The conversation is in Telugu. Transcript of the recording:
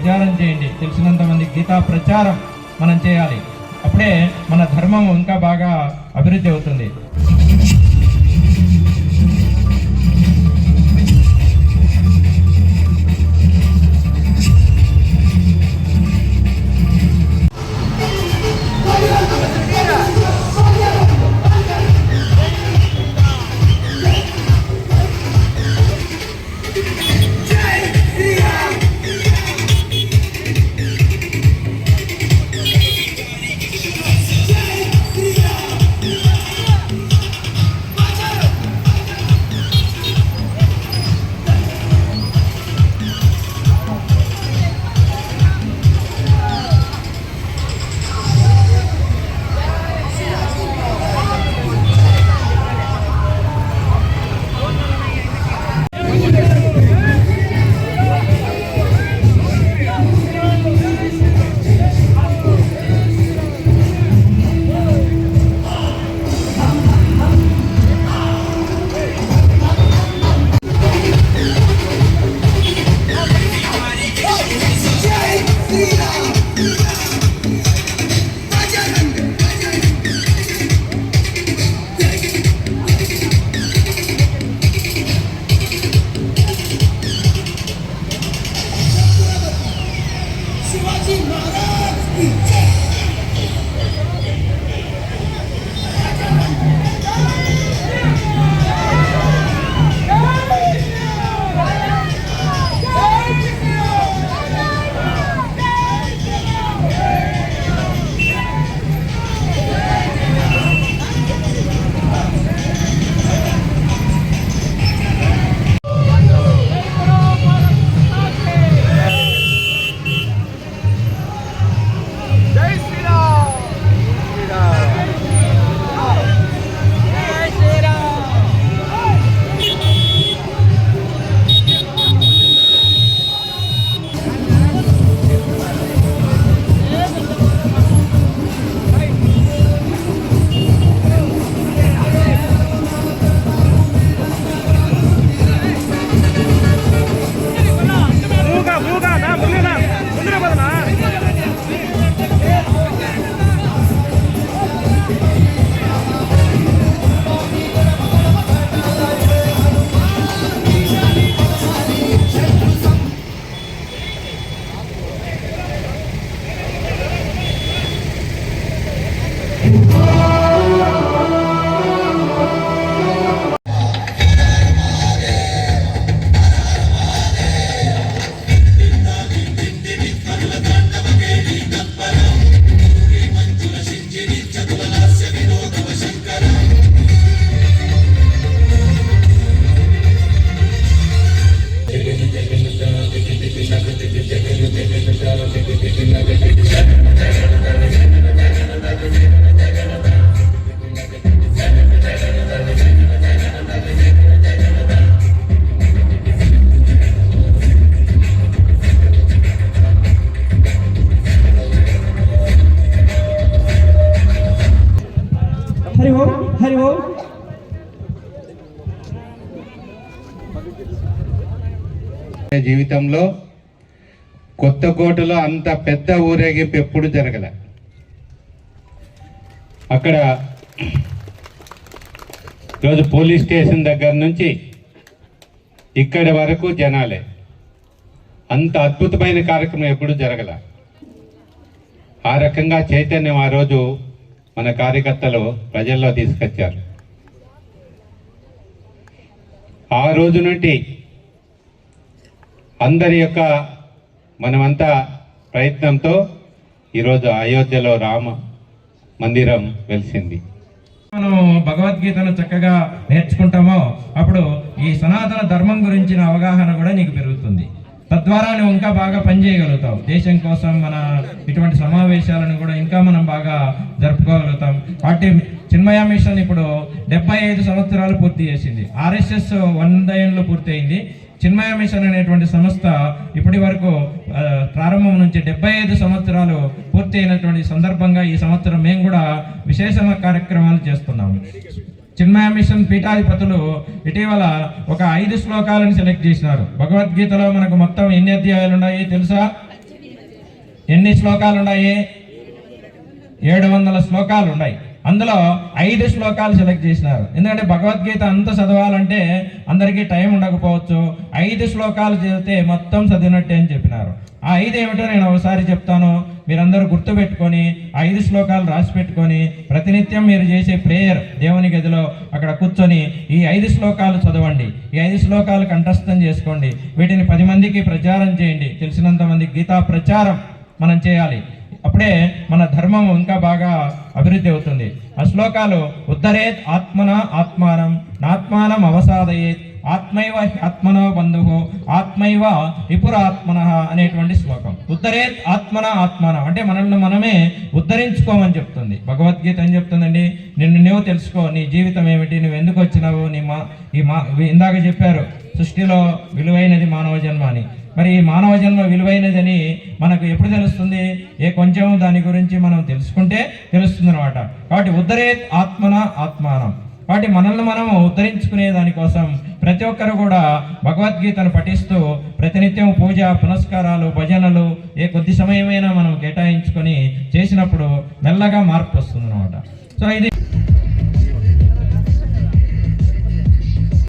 ప్రచారం చేయండి. తెలిసినంత మంది గీతా ప్రచారం మనం చేయాలి. అప్పుడే మన ధర్మం ఇంకా బాగా అభివృద్ధి అవుతుంది. హరి ఓం. జీవితంలో కొత్తకోటలో అంత పెద్ద ఊరేగింపు ఎప్పుడు జరగల. అక్కడ ఈరోజు పోలీస్ స్టేషన్ దగ్గర నుంచి ఇక్కడి వరకు జనాలే. అంత అద్భుతమైన కార్యక్రమం ఎప్పుడు జరగల. ఆ రకంగా చైతన్యం ఆ రోజు మన కార్యకర్తలు ప్రజల్లో తీసుకొచ్చారు. ఆ రోజు నుండి అందరి యొక్క మనమంతా ప్రయత్నంతో ఈరోజు అయోధ్యలో రామ మందిరం వెలిసింది. మనం భగవద్గీతను చక్కగా నేర్చుకుంటామో అప్పుడు ఈ సనాతన ధర్మం గురించిన అవగాహన కూడా నీకు పెరుగుతుంది. తద్వారా నువ్వు ఇంకా బాగా పనిచేయగలుగుతావు. దేశం కోసం మన ఇటువంటి సమావేశాలను కూడా ఇంకా మనం బాగా జరుపుకోగలుగుతాం. వాటి చిన్మయ మిషన్ ఇప్పుడు 75 సంవత్సరాలు పూర్తి చేసింది. ఆర్ఎస్ఎస్ 100 ఏళ్ళు పూర్తి అయింది. చిన్మయ మిషన్ అనేటువంటి సంస్థ ఇప్పటి వరకు ప్రారంభం నుంచి 75 సంవత్సరాలు పూర్తి అయినటువంటి సందర్భంగా ఈ సంవత్సరం మేము కూడా విశేష కార్యక్రమాలు చేస్తున్నాము. చిన్మయ మిషన్ పీఠాధిపతులు ఇటీవల ఒక 5 శ్లోకాలను సెలెక్ట్ చేసినారు. భగవద్గీతలో మనకు మొత్తం ఎన్ని అధ్యాయాలు ఉన్నాయి తెలుసా? ఎన్ని శ్లోకాలు ఉన్నాయి? 700 శ్లోకాలు ఉన్నాయి. అందులో 5 శ్లోకాలు సెలెక్ట్ చేసినారు. ఎందుకంటే భగవద్గీత అంత చదవాలంటే అందరికీ టైం ఉండకపోవచ్చు. 5 శ్లోకాలు చదివితే మొత్తం చదివినట్టే అని చెప్పినారు. ఆ 5 ఏమిటో నేను ఒకసారి చెప్తాను, మీరందరూ గుర్తుపెట్టుకొని 5 శ్లోకాలు రాసి పెట్టుకొని ప్రతినిత్యం మీరు చేసే ప్రేయర్ దేవుని గదిలో అక్కడ కూర్చొని ఈ 5 శ్లోకాలు చదవండి. ఈ 5 శ్లోకాలు కంఠస్థం చేసుకోండి. వీటిని 10 మందికి ప్రచారం చేయండి. తెలిసినంత మందికి గీతా ప్రచారం మనం చేయాలి. అప్పుడే మన ధర్మం ఇంకా బాగా అభివృద్ధి అవుతుంది. ఆ శ్లోకాలు ఉద్ధరేత్ ఆత్మన ఆత్మానం నాత్మానం అవసాదయేత్ ఆత్మైవ ఆత్మనో బంధువు ఆత్మైవ విపురాత్మన అనేటువంటి శ్లోకం. ఉద్ధరేత్ ఆత్మన ఆత్మానం అంటే మనల్ని మనమే ఉద్ధరించుకోమని చెప్తుంది భగవద్గీత. ఏం చెప్తుందండి? నిన్ను నువ్వు తెలుసుకో, నీ జీవితం ఏమిటి, నువ్వు ఎందుకు వచ్చినావు, ఇందాక చెప్పారు సృష్టిలో విలువైనది మానవ జన్మ అని. మరి ఈ మానవ జన్మ విలువైనదని మనకు ఎప్పుడు తెలుస్తుంది? కొంచెం దాని గురించి మనం తెలుసుకుంటే తెలుస్తుంది అనమాట. కాబట్టి ఉద్ధరేత్ ఆత్మన ఆత్మానం, కాబట్టి మనల్ని మనము ఉద్ధరించుకునే దానికోసం ప్రతి ఒక్కరు కూడా భగవద్గీతను పఠిస్తూ ప్రతినిత్యం పూజ పునస్కారాలు భజనలు కొద్ది సమయమైనా మనం కేటాయించుకొని చేసినప్పుడు మెల్లగా మార్పు వస్తుంది అనమాట. సో ఇది